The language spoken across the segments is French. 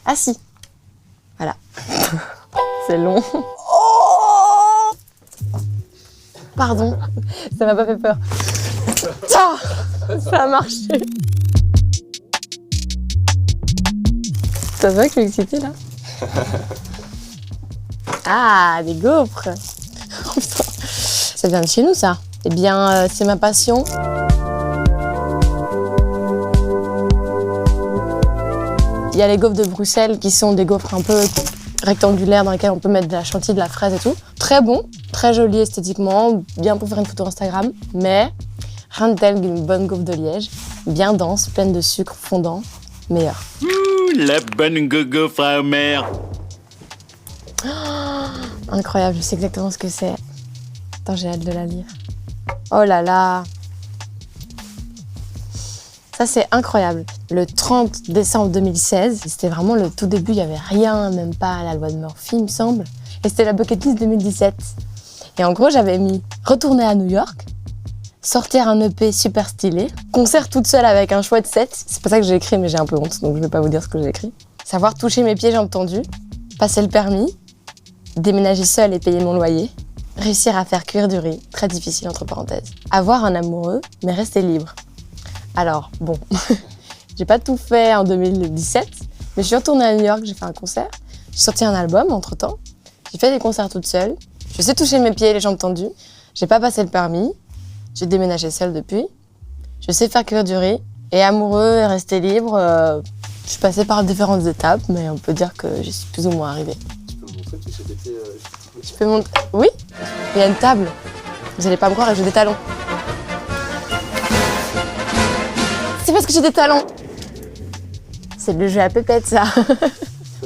Assis. Voilà. C'est long. Pardon, ça m'a pas fait peur. Ça a marché. Ça se voit que je suis excitée là. Ah, des gaufres. Oh, putain. Ça vient de chez nous ça. Eh bien, c'est ma passion. Il y a les gaufres de Bruxelles qui sont des gaufres un peu rectangulaires dans lesquelles on peut mettre de la chantilly, de la fraise et tout. Très bon, très joli esthétiquement, bien pour faire une photo Instagram, mais rien de tel qu'une bonne gaufre de Liège, bien dense, pleine de sucre fondant, meilleure. La bonne gaufre à mère. Incroyable, je sais exactement ce que c'est. Attends, j'ai hâte de la lire. Oh là là. Ça, c'est incroyable. Le 30 décembre 2016, c'était vraiment le tout début, il n'y avait rien, même pas la loi de Murphy, il me semble. Et c'était la bucket list 2017. Et en gros, j'avais mis retourner à New York, sortir un EP super stylé, concert toute seule avec un chouette set. C'est pas ça que j'ai écrit, mais j'ai un peu honte, donc je vais pas vous dire ce que j'ai écrit. Savoir toucher mes pieds, jambes tendues, passer le permis, déménager seule et payer mon loyer, réussir à faire cuire du riz, très difficile entre parenthèses. Avoir un amoureux, mais rester libre. Alors, bon, j'ai pas tout fait en 2017, mais je suis retournée à New York, j'ai fait un concert, j'ai sorti un album entre-temps, j'ai fait des concerts toute seule, je sais toucher mes pieds et les jambes tendues, j'ai pas passé le permis, j'ai déménagé seule depuis, je sais faire cuire du riz, et amoureux et rester libre, je suis passée par différentes étapes, mais on peut dire que j'y suis plus ou moins arrivée. Tu peux me montrer tes pieds Je peux montrer? Oui, il y a une table, vous allez pas me croire, et j'ai des talons. C'est parce que j'ai des talons. C'est le jeu à pépette, ça.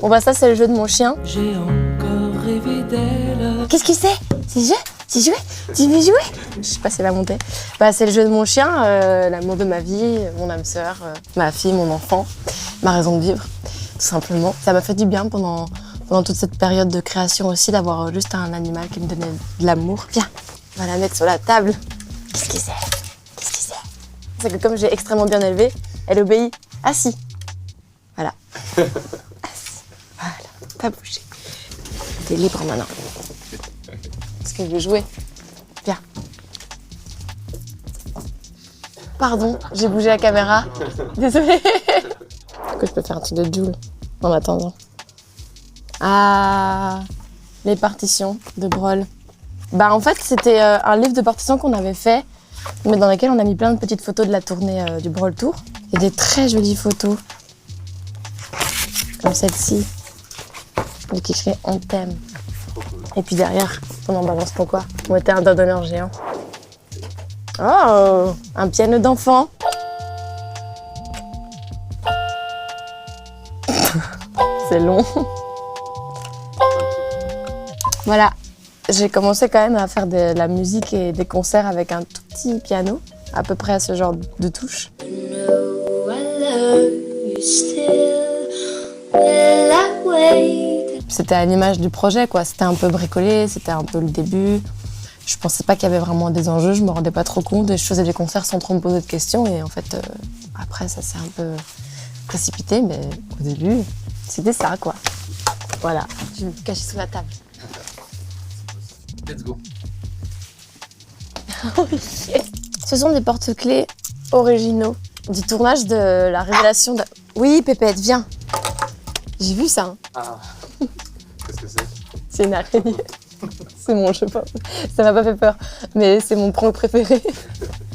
Bon bah ça, c'est le jeu de mon chien. J'ai encore rêvé d'elle. Qu'est-ce que c'est? C'est jouer? C'est jouer? Tu veux jouer? Je sais pas si elle va monter. Bah c'est le jeu de mon chien, l'amour de ma vie, mon âme sœur, ma fille, mon enfant, ma raison de vivre, tout simplement. Ça m'a fait du bien pendant toute cette période de création aussi, d'avoir juste un animal qui me donnait de l'amour. Viens, on va la mettre sur la table. Qu'est-ce que c'est? Qu'est-ce que c'est? C'est que comme j'ai extrêmement bien élevé, elle obéit. Assis. Voilà. Assis. Voilà. Pas bouger. T'es libre maintenant. Est-ce que je veux jouer? Viens. Pardon, j'ai bougé la caméra. Désolée. Est-ce que je peux faire un truc de Joule en attendant? Ah, les partitions de Brol. Bah en fait, c'était un livre de partitions qu'on avait fait, mais dans lequel on a mis plein de petites photos de la tournée du Brol Tour. Il y a des très jolies photos, comme celle-ci, qui écrit « On t'aime ». Et puis derrière, on en balance pourquoi. On était un doigt d'honneur géant. Oh, un piano d'enfant. C'est long. Voilà. J'ai commencé quand même à faire de la musique et des concerts avec un tout petit piano, à peu près à ce genre de touche. C'était à l'image du projet, quoi. C'était un peu bricolé, c'était un peu le début. Je pensais pas qu'il y avait vraiment des enjeux, je me rendais pas trop compte et je faisais des concerts sans trop me poser de questions et en fait, après ça s'est un peu précipité, mais au début, c'était ça, quoi. Voilà, je vais me cacher sous la table. Let's go. Ce sont des porte-clés originaux du tournage de la révélation de... Oui, Pépette, viens. J'ai vu ça. Hein. Ah. Qu'est-ce que c'est? C'est une araignée. C'est mon, je sais pas. Ça m'a pas fait peur, mais c'est mon prank préféré.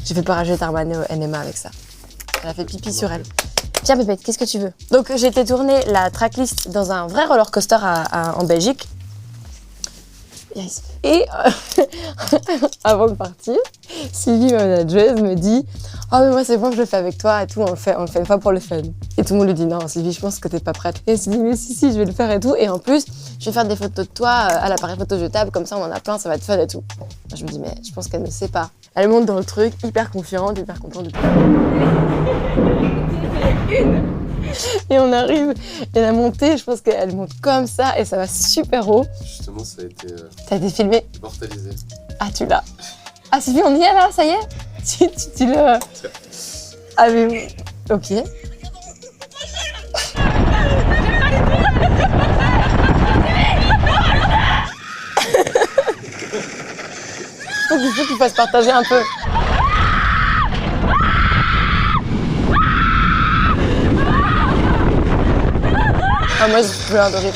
J'ai fait peur à Juliette Armanet au NMA avec ça. Elle a fait pipi sur elle. Tiens, Pépette, qu'est-ce que tu veux? Donc, j'ai été tourner la tracklist dans un vrai roller coaster en Belgique. Yes. Et avant de partir, Sylvie, ma manageuse, me dit « Oh, mais moi, c'est bon, je le fais avec toi et tout, on le fait une fois pour le fun. » Et tout le monde lui dit « Non, Sylvie, je pense que t'es pas prête. » Et elle se dit « Mais si, je vais le faire et tout. Et en plus, je vais faire des photos de toi à l'appareil photo jetable, comme ça, on en a plein, ça va être fun et tout. » Je me dis « Mais je pense qu'elle ne sait pas. » Elle monte dans le truc, hyper confiante, hyper contente. Et on arrive, et la montée, je pense qu'elle monte comme ça et ça va super haut. Justement, ça a été Ça a été filmé. immortalisé. Ah, tu l'as. Ah, Sylvie, on y est là, ça y est? Tu le... Ah, mais... Ok. faut qu'il fasse partager un peu. Ah, moi, je pleure de rire.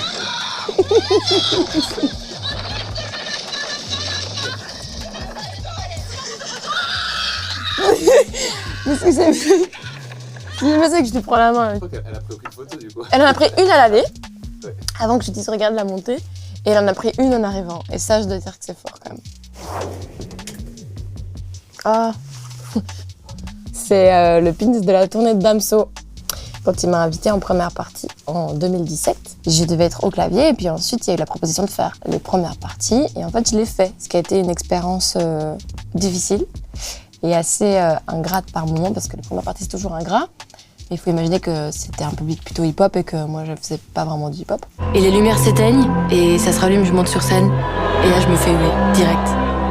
Mais ce que c'est... C'est pas ça que je lui prends la main. Je crois qu'elle a pris aucune photo du coup. Elle en a pris une à l'aller, Ouais. avant que je dise regarde la montée, et elle en a pris une en arrivant. Et ça, je dois dire que c'est fort quand même. Ah, c'est le pins de la tournée de Damso. Quand il m'a invité en première partie en 2017, je devais être au clavier et puis ensuite il y a eu la proposition de faire les premières parties et en fait je l'ai fait, ce qui a été une expérience difficile et assez ingrate par moments parce que les premières parties c'est toujours ingrat. Mais il faut imaginer que c'était un public plutôt hip-hop et que moi je faisais pas vraiment du hip-hop. Et les lumières s'éteignent et ça se rallume, je monte sur scène et là je me fais huer direct.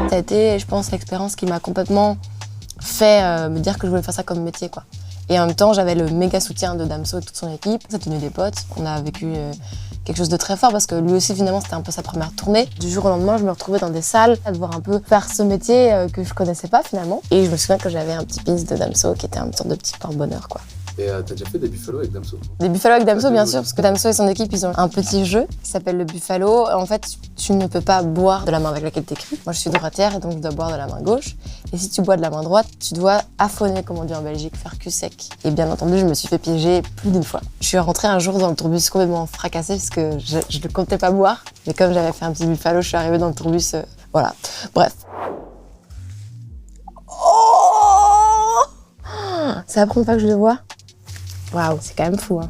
Ça a été, je pense, l'expérience qui m'a complètement fait me dire que je voulais faire ça comme métier, quoi. Et en même temps, j'avais le méga soutien de Damso et toute son équipe. Ça tenait des potes. On a vécu quelque chose de très fort parce que lui aussi, finalement, c'était un peu sa première tournée. Du jour au lendemain, je me retrouvais dans des salles à devoir un peu faire ce métier que je connaissais pas finalement. Et je me souviens que j'avais un petit pins de Damso qui était une sorte de petit porte-bonheur, quoi. Et t'as déjà fait des Buffalo avec Damso? Des Buffalo avec Damso, bien sûr, parce que Damso et son équipe, ils ont un petit jeu qui s'appelle le Buffalo. En fait, tu ne peux pas boire de la main avec laquelle t'écris. Moi, je suis droitière et donc je dois boire de la main gauche. Et si tu bois de la main droite, tu dois affonner, comme on dit en Belgique, faire cul sec. Et bien entendu, je me suis fait piéger plus d'une fois. Je suis rentrée un jour dans le tourbus complètement fracassée parce que je ne comptais pas boire. Mais comme j'avais fait un petit Buffalo, je suis arrivée dans le tourbus. Voilà. Bref. Oh, c'est la première fois que je le vois. Waouh, c'est quand même fou, hein.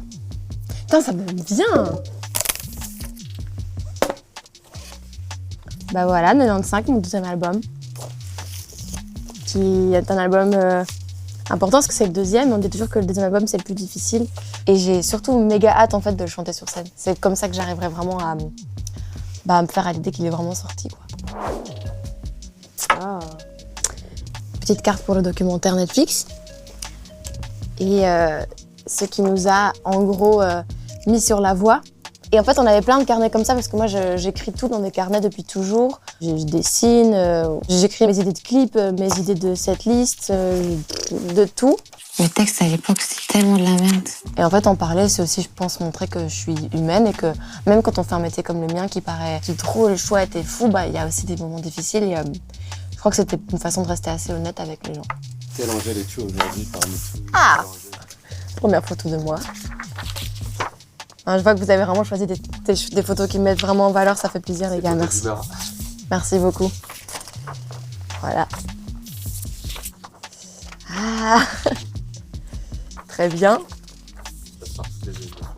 Putain, ça me vient. Bah voilà, 95, mon deuxième album. Qui est un album important parce que c'est le deuxième. On dit toujours que le deuxième album, c'est le plus difficile. Et j'ai surtout méga hâte, en fait, de le chanter sur scène. C'est comme ça que j'arriverai vraiment à me faire à l'idée qu'il est vraiment sorti, quoi. Oh. Petite carte pour le documentaire Netflix. Et ce qui nous a en gros mis sur la voie. Et en fait, on avait plein de carnets comme ça parce que moi, j'écris tout dans des carnets depuis toujours. Je dessine, j'écris mes idées de clips, mes idées de setlist, de tout. Le texte à l'époque, c'était tellement de la merde. Et en fait, en parler, c'est aussi, je pense, montrer que je suis humaine et que même quand on fait un métier comme le mien qui paraît drôle, chouette et fou, bah, il y a aussi des moments difficiles. Et, je crois que c'était une façon de rester assez honnête avec les gens. Quel Angèle es-tu aujourd'hui parmi tous? Ah! Première photo de moi. Je vois que vous avez vraiment choisi des photos qui me mettent vraiment en valeur, ça fait plaisir les gars, merci. Merci beaucoup. Voilà. Ah. Très bien.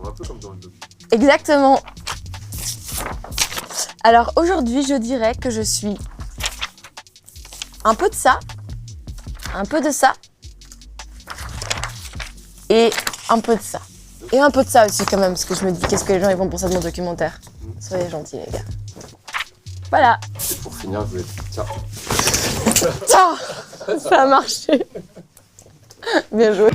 Un peu comme dans le doc. Exactement. Alors aujourd'hui, je dirais que je suis un peu de ça, un peu de ça, et un peu de ça. Et un peu de ça aussi quand même, parce que je me dis qu'est-ce que les gens ils vont penser de mon documentaire. Soyez gentils les gars. Voilà. Et pour finir, je voulais... Tiens. Tiens, ça a marché. Bien joué.